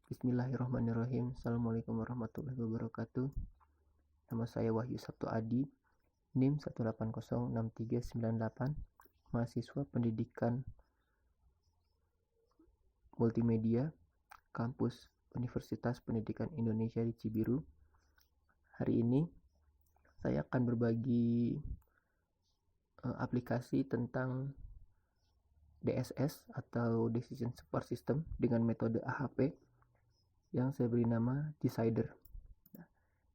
Bismillahirrahmanirrahim. Assalamualaikum warahmatullahi wabarakatuh. Nama saya Wahyu Sabtu Adi, NIM 1806398, mahasiswa pendidikan multimedia, kampus Universitas Pendidikan Indonesia di Cibiru. Hari ini saya akan berbagi aplikasi tentang DSS atau Decision Support System dengan metode AHP yang saya beri nama Decider.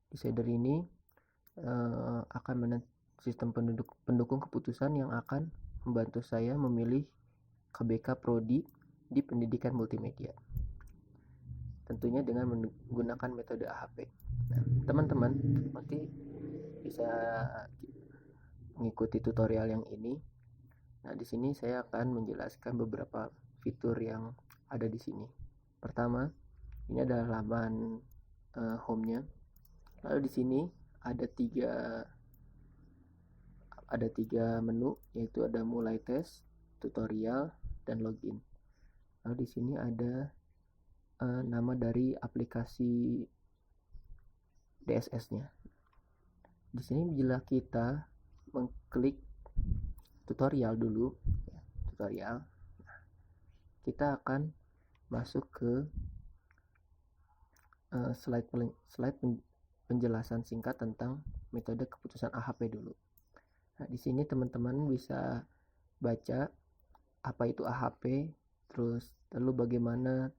Decider ini akan sistem pendukung keputusan yang akan membantu saya memilih KBK Prodi di pendidikan multimedia. Tentunya dengan menggunakan metode AHP. Nah, teman-teman nanti bisa mengikuti tutorial yang ini. Nah, di sini saya akan menjelaskan beberapa fitur yang ada di sini. Pertama, ini adalah laman home-nya. Lalu di sini ada tiga menu, yaitu ada mulai tes, tutorial, dan login. Lalu di sini ada nama dari aplikasi DSS-nya. Di sini bila kita mengklik tutorial dulu, tutorial, kita akan masuk ke slide penjelasan singkat tentang metode keputusan AHP dulu. Nah, di sini teman-teman bisa baca apa itu AHP, terus lalu bagaimana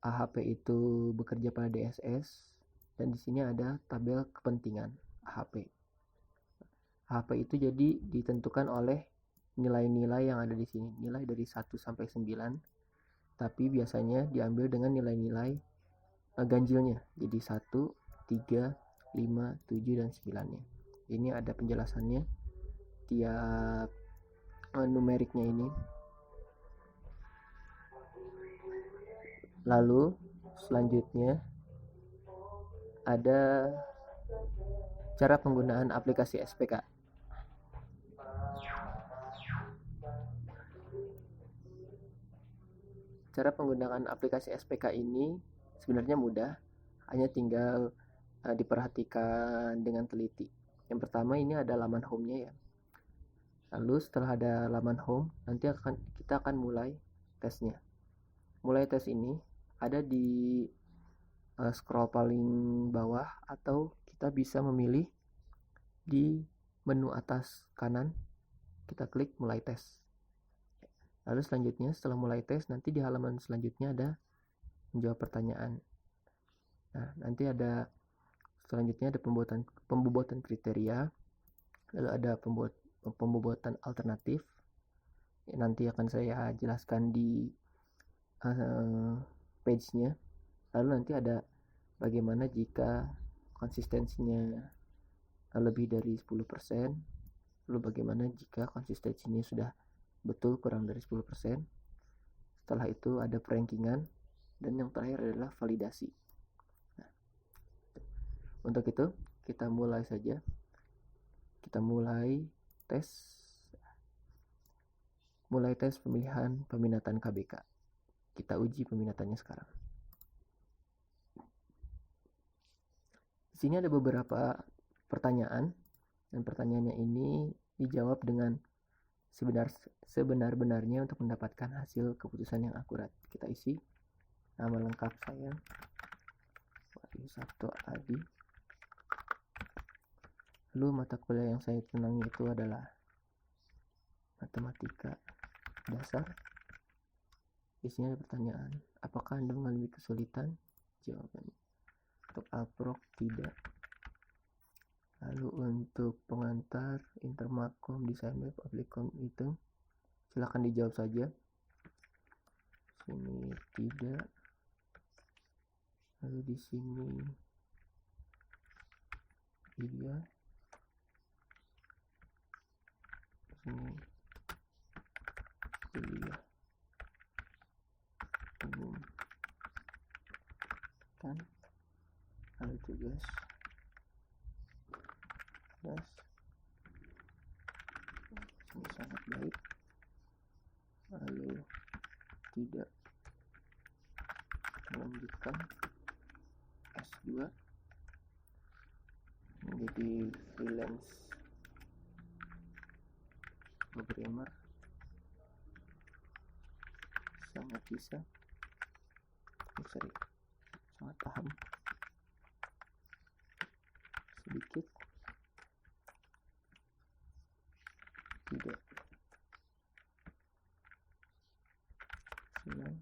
AHP itu bekerja pada DSS, dan di sini ada tabel kepentingan AHP. AHP itu jadi ditentukan oleh nilai-nilai yang ada di sini, nilai dari 1 sampai 9, tapi biasanya diambil dengan nilai-nilai ganjilnya, jadi 1, 3, 5, 7, dan 9-nya. Ini ada penjelasannya tiap numeriknya ini. Lalu selanjutnya ada cara penggunaan aplikasi SPK. Cara penggunaan aplikasi SPK ini sebenarnya mudah, hanya tinggal diperhatikan dengan teliti. Yang pertama ini ada laman home-nya ya. Lalu setelah ada laman home, nanti kita akan mulai tesnya. Mulai tes ini ada di scroll paling bawah, atau kita bisa memilih di menu atas kanan, kita klik mulai tes. Lalu selanjutnya setelah mulai tes, nanti di halaman selanjutnya ada menjawab pertanyaan. Nah, nanti ada selanjutnya ada pembobotan kriteria, lalu ada pembobotan alternatif. Nanti akan saya jelaskan di page-nya. Lalu nanti ada bagaimana jika konsistensinya lebih dari 10%, lalu bagaimana jika konsistensinya sudah betul kurang dari 10%. Setelah itu ada perankingan, dan yang terakhir adalah validasi. Nah, untuk itu kita mulai saja. Kita mulai tes pemilihan peminatan KBK. Kita uji peminatannya sekarang. Di sini ada beberapa pertanyaan, dan pertanyaannya ini dijawab dengan sebenar-benarnya untuk mendapatkan hasil keputusan yang akurat. Kita isi nama lengkap saya, Wahyu Sabtu Adi. Lalu mata kuliah yang saya tenangi itu adalah matematika dasar. Di sini ada pertanyaan, apakah Anda mengalami kesulitan? Jawabannya untuk Alprok tidak. Lalu untuk pengantar Intermakom, Desain Web, Applikom itu silakan dijawab saja. Sini tidak. Lalu di sini iya. Sini kuliah umum kan. Lalu tugas ini sangat baik. Lalu tidak tambahkan S2 menjadi freelance programmer, sangat bisa, sangat paham, sedikit, tidak, senang,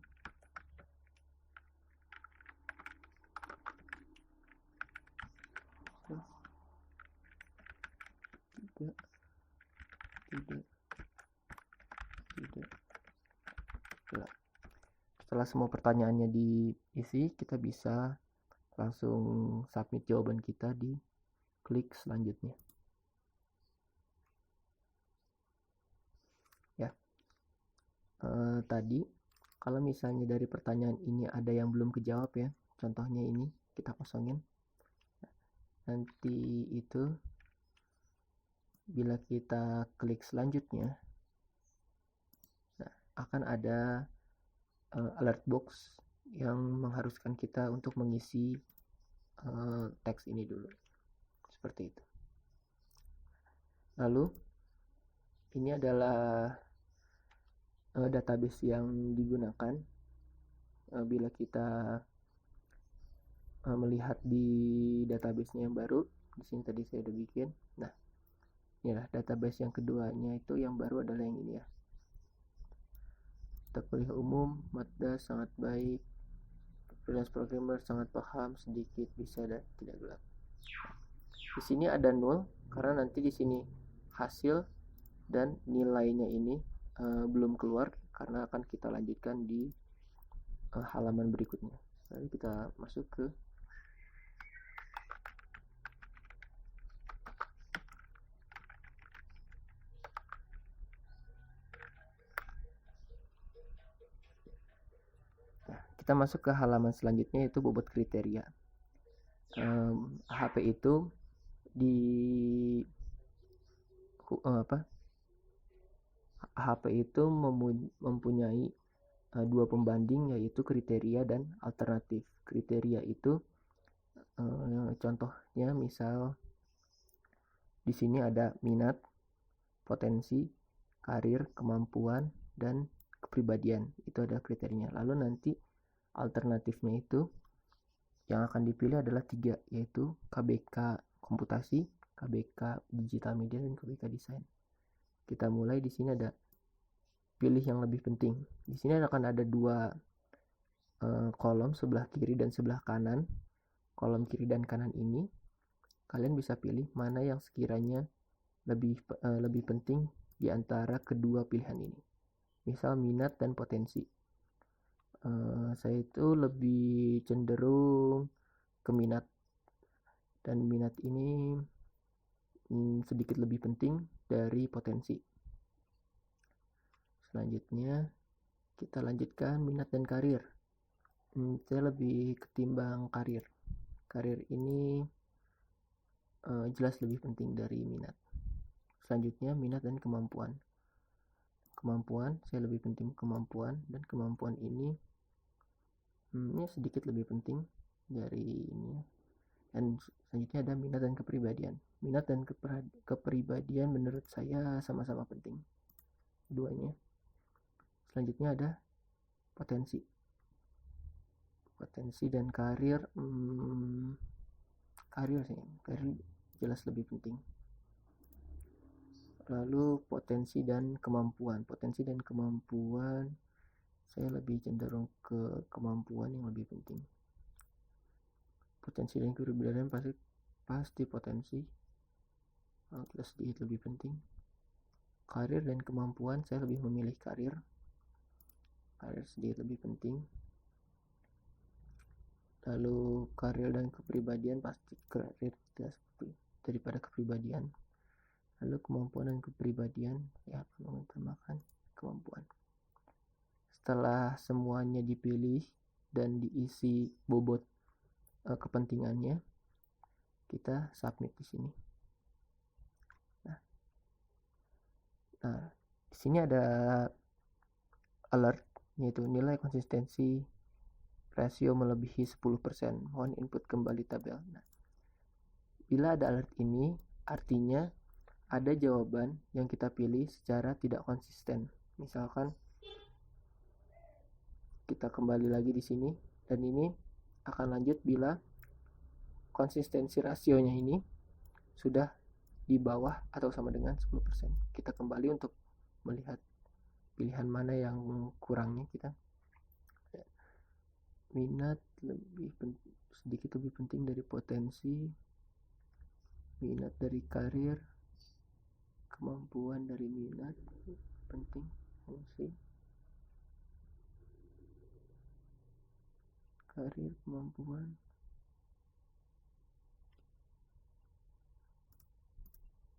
tidak, tidak. Nah, setelah semua pertanyaannya diisi, kita bisa langsung submit jawaban kita di klik selanjutnya. Ya, tadi kalau misalnya dari pertanyaan ini ada yang belum kejawab ya, contohnya ini kita kosongin. Nanti itu bila kita klik selanjutnya, nah, akan ada alert box yang mengharuskan kita untuk mengisi teks ini dulu, seperti itu. Lalu ini adalah database yang digunakan bila kita melihat di database-nya yang baru. Di sini tadi saya udah bikin. Nah, inilah database yang keduanya, itu yang baru adalah yang ini ya. Mata kuliah umum, Madda sangat baik, freelance programmer sangat paham, sedikit, bisa, dan tidak gelap. Di sini ada 0 karena nanti di sini hasil dan nilainya ini belum keluar karena akan kita lanjutkan di halaman berikutnya. Lalu kita masuk ke halaman selanjutnya, yaitu bobot kriteria. HP itu HP itu mempunyai dua pembanding, yaitu kriteria dan alternatif. Kriteria itu contohnya misal di sini ada minat, potensi, karir, kemampuan, dan kepribadian. Itu ada kriterianya. Lalu nanti alternatifnya itu yang akan dipilih adalah 3, yaitu KBK komputasi, KBK digital media, dan KBK desain. Kita mulai. Di sini ada pilih yang lebih penting. Di sini akan ada 2 kolom, sebelah kiri dan sebelah kanan. Kolom kiri dan kanan ini kalian bisa pilih mana yang sekiranya lebih penting di antara kedua pilihan ini. Misal minat dan potensi. Saya itu lebih cenderung ke minat, dan minat ini sedikit lebih penting dari potensi. Selanjutnya kita lanjutkan minat dan karir. Saya lebih ketimbang karir. Karir ini jelas lebih penting dari minat. Selanjutnya minat dan kemampuan. Kemampuan, saya lebih penting kemampuan, dan kemampuan ini sedikit lebih penting dari ini. Dan selanjutnya ada minat dan kepribadian. Minat dan kepribadian menurut saya sama-sama penting, keduanya. Selanjutnya ada potensi. Potensi dan karir, karir jelas lebih penting. Lalu potensi dan kemampuan. Potensi dan kemampuan, saya lebih cenderung ke kemampuan yang lebih penting. Potensi dan kepribadian pasti potensi, kita sedikit lebih penting. Karir dan kemampuan, saya lebih memilih karir. Karir sedikit lebih penting. Lalu karir dan kepribadian pasti karir daripada kepribadian. Lalu kemampuan dan kepribadian, ya akan mengutamakan kemampuan. Setelah semuanya dipilih dan diisi bobot kepentingannya, kita submit di sini. Nah, di sini ada alert, yaitu nilai konsistensi rasio melebihi 10%. Mohon input kembali tabel. Nah, bila ada alert ini, artinya ada jawaban yang kita pilih secara tidak konsisten. Misalkan kita kembali lagi di sini, dan ini akan lanjut bila konsistensi rasionya ini sudah di bawah atau sama dengan 10%. Kita kembali untuk melihat pilihan mana yang kurangnya kita. Minat sedikit lebih penting dari potensi, minat dari karir, kemampuan dari minat penting, fungsi, karir, kemampuan,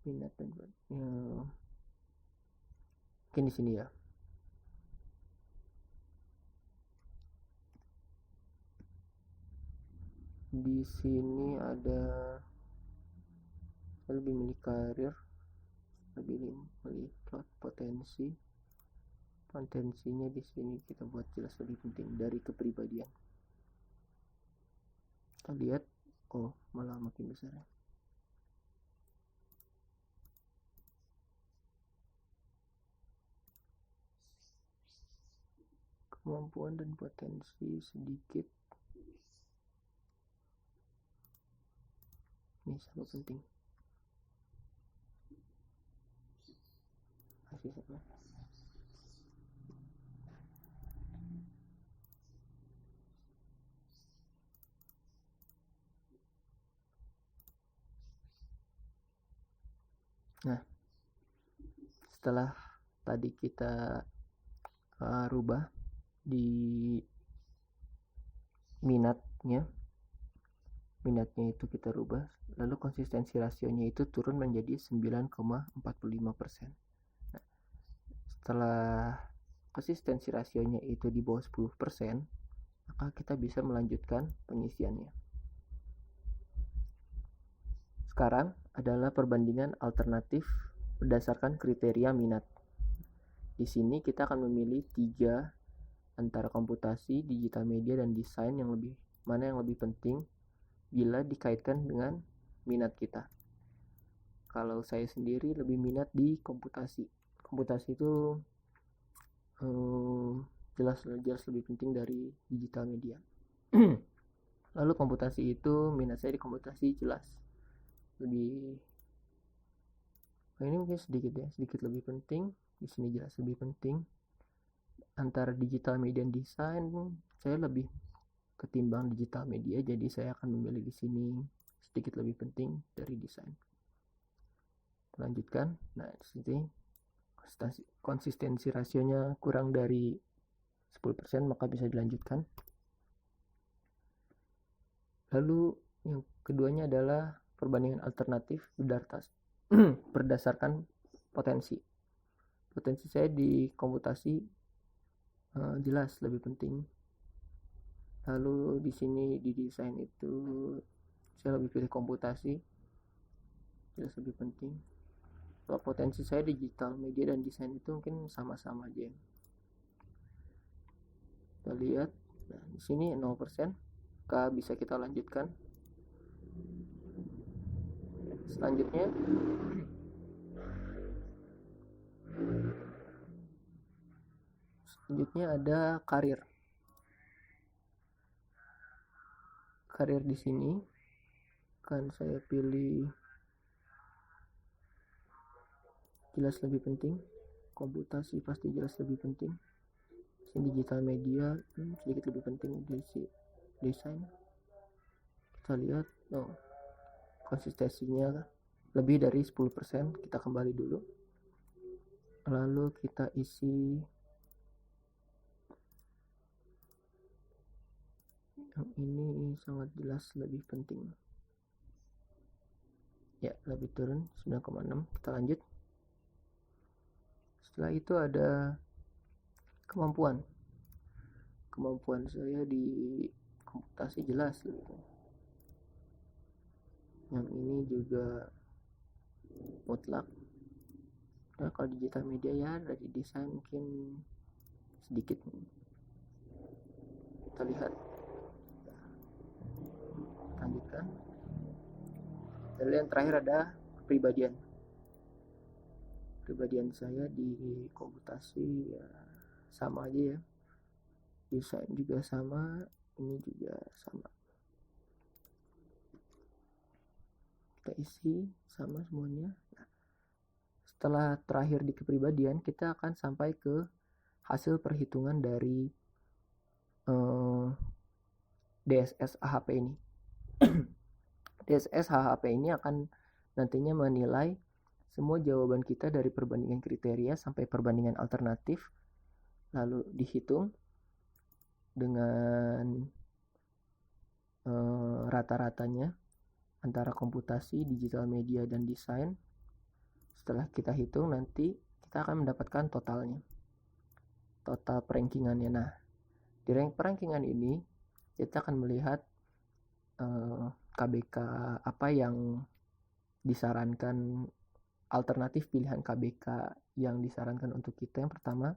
minat dan mungkin di sini ya. Di sini ada saya lebih milih karir, lebih milih potensinya di sini kita buat jelas lebih penting dari kepribadian. Kita lihat, oh malah makin besar ya. Kemampuan dan potensi sedikit. Ini sangat penting. Masih sama. Nah, setelah tadi kita rubah di minatnya itu kita rubah, lalu konsistensi rasionya itu turun menjadi 9,45%. Nah, setelah konsistensi rasionya itu di bawah 10%, maka kita bisa melanjutkan pengisiannya. Sekarang adalah perbandingan alternatif berdasarkan kriteria minat. Di sini kita akan memilih 3 antara komputasi, digital media, dan desain mana yang lebih penting bila dikaitkan dengan minat kita. Kalau saya sendiri lebih minat di komputasi. Komputasi itu jelas lebih penting dari digital media. Lalu komputasi itu minat saya di komputasi jelas lebih, ini mungkin sedikit lebih penting. Di sini jelas lebih penting. Antara digital media dan desain saya lebih ketimbang digital media, jadi saya akan memilih di sini sedikit lebih penting dari desain. Lanjutkan. Nah, di sini konsistensi rasionya kurang dari 10%, maka bisa dilanjutkan. Lalu yang keduanya adalah perbandingan alternatif berdasarkan potensi. Potensi saya di komputasi jelas lebih penting. Lalu di sini di desain itu saya lebih pilih komputasi, jelas lebih penting. Kalau potensi saya digital media dan desain itu mungkin sama-sama aja. Kita lihat, nah di sini 0%, maka bisa kita lanjutkan. Selanjutnya ada karir. Karir di sini kan saya pilih jelas lebih penting. Komputasi pasti jelas lebih penting. Sini digital media sedikit lebih penting dari desain. Kita lihat, konsistensinya lebih dari 10%. Kita kembali dulu, lalu kita isi yang ini sangat jelas lebih penting ya, lebih turun 9,6. Kita lanjut. Setelah itu ada kemampuan saya di komputasi jelas gitu. Yang ini juga mutlak. Nah, kalau digital media ya dari desain mungkin sedikit. Kita lihat lanjutkan. Lalu yang terakhir ada kepribadian. Kepribadian saya di komputasi ya sama aja ya. Desain juga sama, ini juga sama. Kita isi sama semuanya. Nah, setelah terakhir di kepribadian, kita akan sampai ke hasil perhitungan dari DSS AHP ini. DSS AHP ini akan nantinya menilai semua jawaban kita dari perbandingan kriteria sampai perbandingan alternatif, lalu dihitung dengan rata-ratanya antara komputasi, digital media, dan desain. Setelah kita hitung, nanti kita akan mendapatkan totalnya, total perankingannya. Nah, di rank perankingan ini kita akan melihat KBK apa yang disarankan, alternatif pilihan KBK yang disarankan untuk kita. Yang pertama,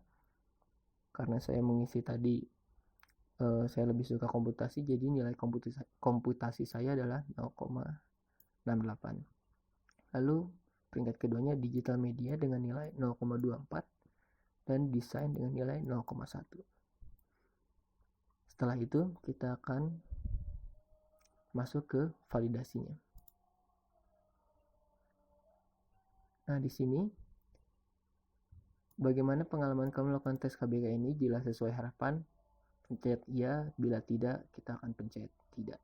karena saya mengisi tadi saya lebih suka komputasi, jadi nilai komputasi saya adalah 0,68. Lalu peringkat keduanya digital media dengan nilai 0,24 dan desain dengan nilai 0,1. Setelah itu kita akan masuk ke validasinya. Nah, di sini bagaimana pengalaman kamu melakukan tes KBK ini? Jika sesuai harapan, pencet iya, bila tidak kita akan pencet tidak.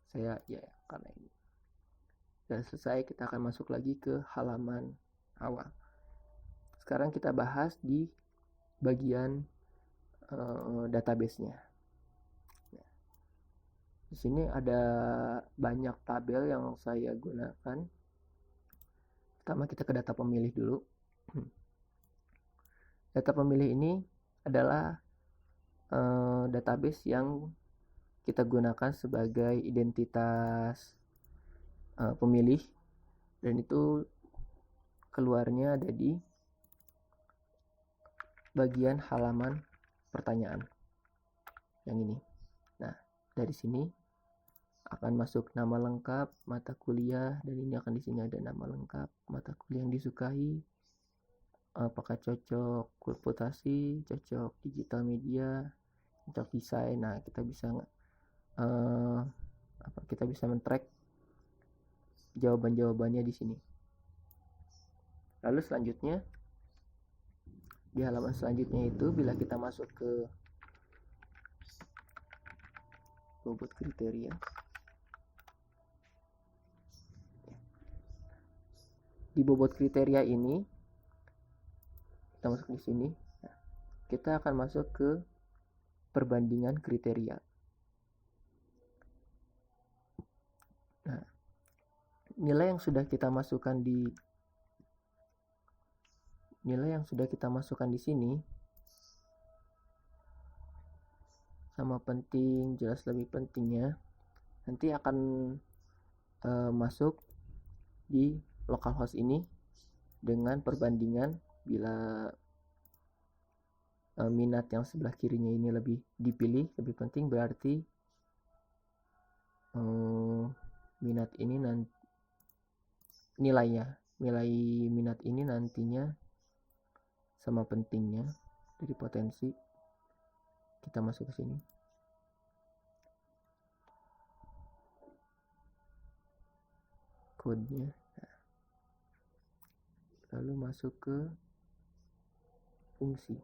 Saya ya karena ini. Dan selesai, kita akan masuk lagi ke halaman awal. Sekarang kita bahas di bagian database-nya. Nah, di sini ada banyak tabel yang saya gunakan. Pertama kita ke data pemilih dulu. Data pemilih ini adalah database yang kita gunakan sebagai identitas pemilih, dan itu keluarnya ada di bagian halaman pertanyaan yang ini. Nah, dari sini akan masuk nama lengkap, mata kuliah, dan ini akan di sini ada nama lengkap, mata kuliah yang disukai, apakah cocok komputasi, cocok digital media, cocok desain. Nah, kita bisa men-track jawaban-jawabannya di sini. Lalu selanjutnya di halaman selanjutnya itu, bila kita masuk ke bobot kriteria, di bobot kriteria ini kita masuk di sini. Nah, kita akan masuk ke perbandingan kriteria. Nah, nilai yang sudah kita masukkan di sini sama penting, jelas lebih pentingnya nanti akan masuk di localhost ini dengan perbandingan. Bila minat yang sebelah kirinya ini lebih dipilih, lebih penting, berarti minat ini nilai minat ini nantinya sama pentingnya. Dari potensi kita masuk ke sini. Kodenya. Lalu masuk ke fungsi.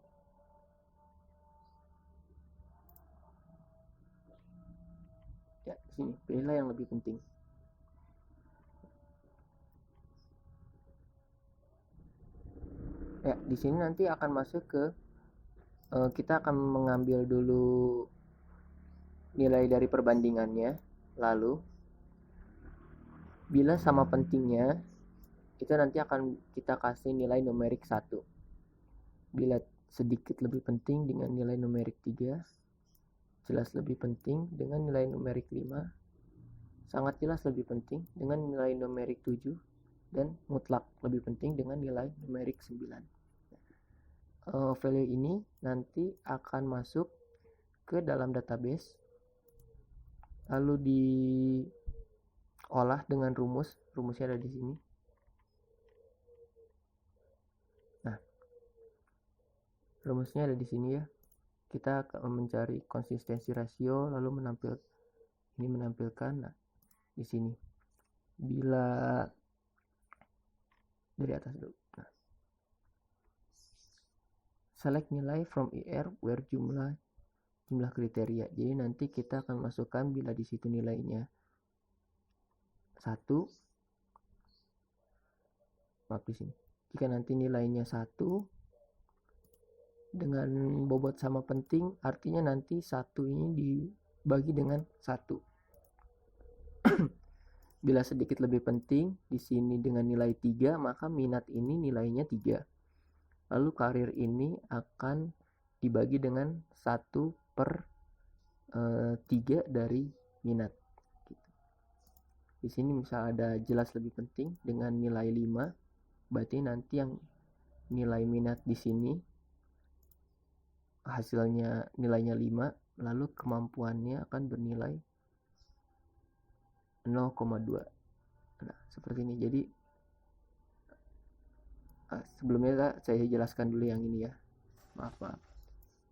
Ya, di sini pilihlah yang lebih penting. Ya, di sini nanti akan masuk ke kita akan mengambil dulu nilai dari perbandingannya, lalu bila sama pentingnya itu nanti akan kita kasih nilai numerik 1. Bila sedikit lebih penting dengan nilai numerik 3, jelas lebih penting dengan nilai numerik 5, sangat jelas lebih penting dengan nilai numerik 7, dan mutlak lebih penting dengan nilai numerik 9. Value ini nanti akan masuk ke dalam database lalu diolah dengan rumusnya ada di sini. Nah, rumusnya ada di sini ya. Kita mencari konsistensi rasio, lalu menampilkan nah, di sini. Bila dari atas dulu. Nah, select nilai from ER where jumlah kriteria. Jadi nanti kita akan masukkan bila di situ nilainya 1. Maaf di sini. Jika nanti nilainya 1 dengan bobot sama penting, artinya nanti 1 ini dibagi dengan 1. Bila sedikit lebih penting, di sini dengan nilai 3, maka minat ini nilainya 3. Lalu karir ini akan dibagi dengan 1/3 dari minat. Di sini misal ada jelas lebih penting dengan nilai 5, berarti nanti yang nilai minat di sini hasilnya nilainya 5, lalu kemampuannya akan bernilai 0,2. Nah, seperti ini. Jadi sebelumnya saya jelaskan dulu yang ini ya. Maaf.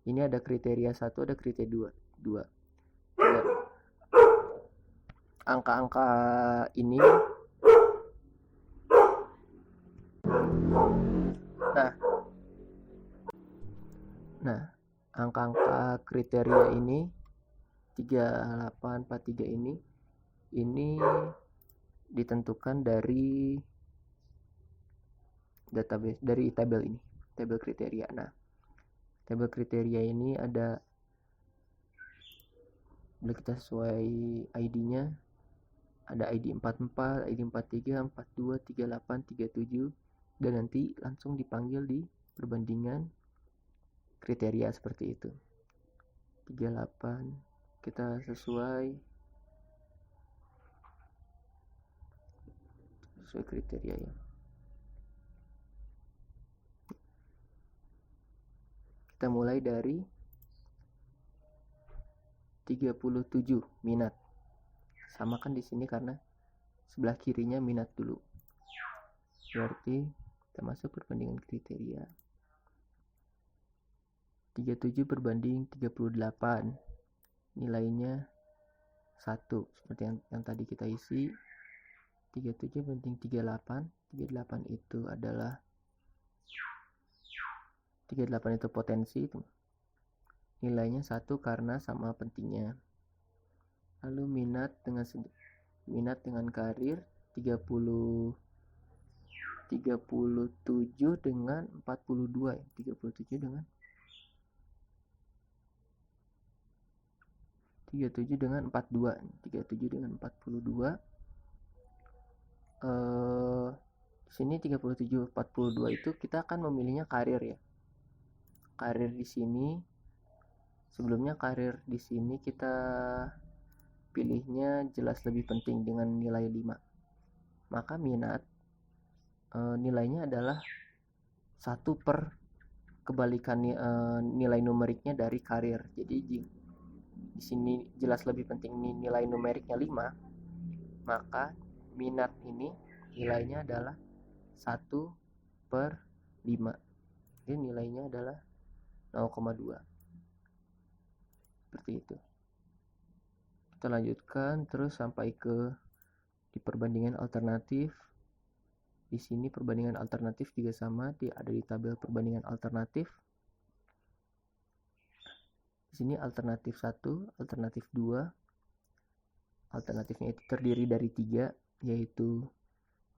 Ini ada kriteria 1, ada kriteria 2. Ya. Angka-angka ini Nah, angka-angka kriteria ini 3843 ini ditentukan dari database, dari tabel ini, tabel kriteria. Nah, tabel kriteria ini ada, bila kita sesuai ID-nya, ada ID 44, ID 43, 42, 38, 37, dan nanti langsung dipanggil di perbandingan kriteria seperti itu. 38 kita sesuai kriteria ya. Kita mulai dari 37 minat. Samakan di sini karena sebelah kirinya minat dulu. Berarti kita masuk perbandingan kriteria. 37 berbanding 38. Nilainya 1 seperti yang tadi kita isi. 37 banding 38. 38 itu adalah 38 itu potensi, nilainya 1 karena sama pentingnya. Lalu minat dengan karir 37 dengan 42 ya. 37 dengan 42. 37 dengan 42. Di sini 37 42 itu kita akan memilihnya karir ya. Karir di sini, sebelumnya karir di sini kita pilihnya jelas lebih penting dengan nilai 5. Maka minat nilainya adalah 1 per kebalikan nilai numeriknya dari karir. Jadi di sini jelas lebih penting nilai numeriknya 5, maka minat ini nilainya adalah 1/5. Jadi nilainya adalah 0,2. Seperti itu. Kita lanjutkan terus sampai ke di perbandingan alternatif. Di sini perbandingan alternatif juga sama, ada di tabel perbandingan alternatif. Di sini alternatif 1, alternatif 2. Alternatifnya itu terdiri dari 3, yaitu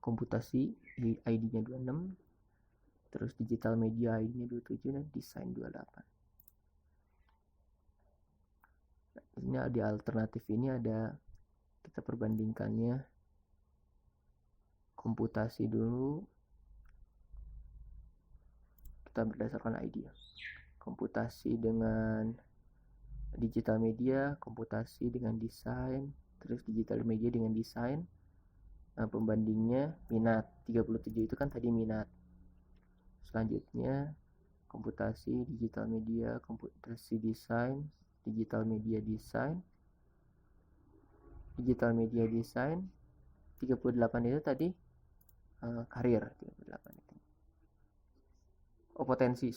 komputasi ID-nya 26, terus digital media ID-nya 27, dan desain 28. Nah, ini di alternatif ini ada, kita perbandingkannya komputasi dulu, kita berdasarkan ID ya. Komputasi dengan digital media, komputasi dengan desain, terus digital media dengan desain. Nah, pembandingnya minat 37 itu kan tadi minat. Selanjutnya komputasi, digital media, komputasi desain, digital media desain. digital media design, 38 itu tadi karir 38 itu. Oh, potensi.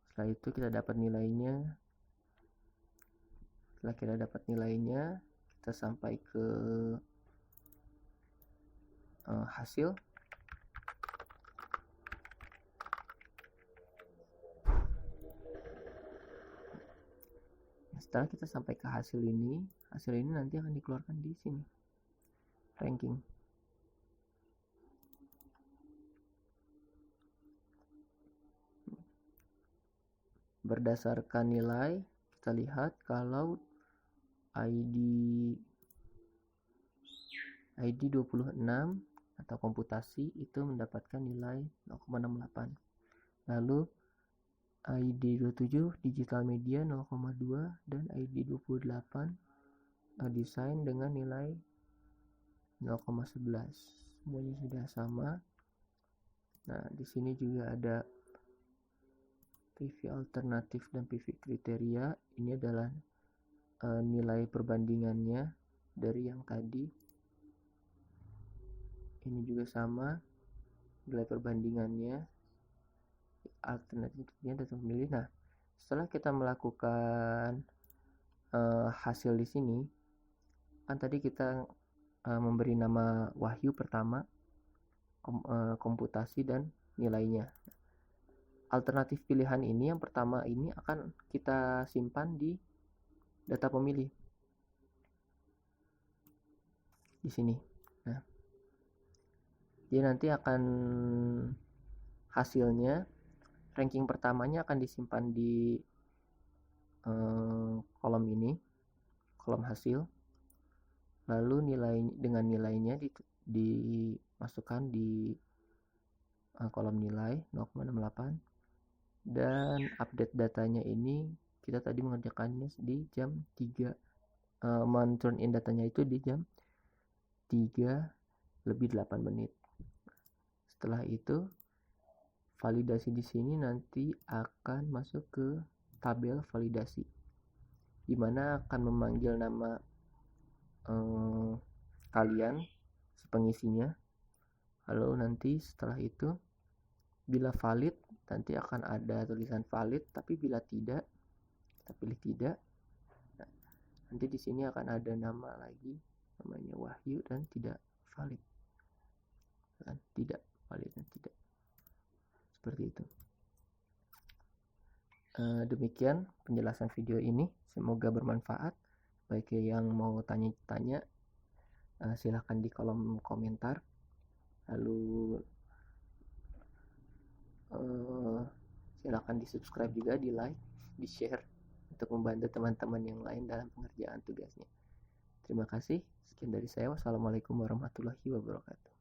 Setelah itu kita dapat nilainya. Setelah kita dapat nilainya, kita sampai ke hasil. Setelah kita sampai ke hasil ini nanti akan dikeluarkan di sini, ranking. Berdasarkan nilai, kita lihat kalau ID 26 atau komputasi itu mendapatkan nilai 0,68. Lalu ID 27 digital media 0,2 dan ID 28 desain dengan nilai 0,11. Semuanya sudah sama. Nah, di sini juga ada PV alternatif dan PV kriteria. Ini adalah nilai perbandingannya dari yang tadi. Ini juga sama, nilai perbandingannya. Alternatifnya data pemilih. Nah, setelah kita melakukan hasil di sini, kan tadi kita memberi nama Wahyu pertama, komputasi dan nilainya. Alternatif pilihan ini yang pertama ini akan kita simpan di data pemilih di sini. Nah, dia nanti akan hasilnya, ranking pertamanya akan disimpan di kolom ini, kolom hasil. Lalu dengan nilainya dimasukkan di kolom nilai 0,68, dan update datanya ini kita tadi mengerjakannya di jam 3, men-turn in datanya itu di jam 3:08. Setelah itu validasi di sini nanti akan masuk ke tabel validasi, di mana akan memanggil nama kalian si pengisinya. Lalu nanti setelah itu bila valid nanti akan ada tulisan valid, tapi bila tidak kita pilih tidak. Nah, nanti di sini akan ada nama lagi, namanya Wahyu dan tidak valid, dan tidak valid dan tidak, seperti itu. Demikian penjelasan video ini, semoga bermanfaat. Bagi yang mau tanya-tanya, silahkan di kolom komentar. Lalu silahkan di subscribe juga, di like, di share untuk membantu teman-teman yang lain dalam pengerjaan tugasnya. Terima kasih. Sekian dari saya. Wassalamualaikum warahmatullahi wabarakatuh.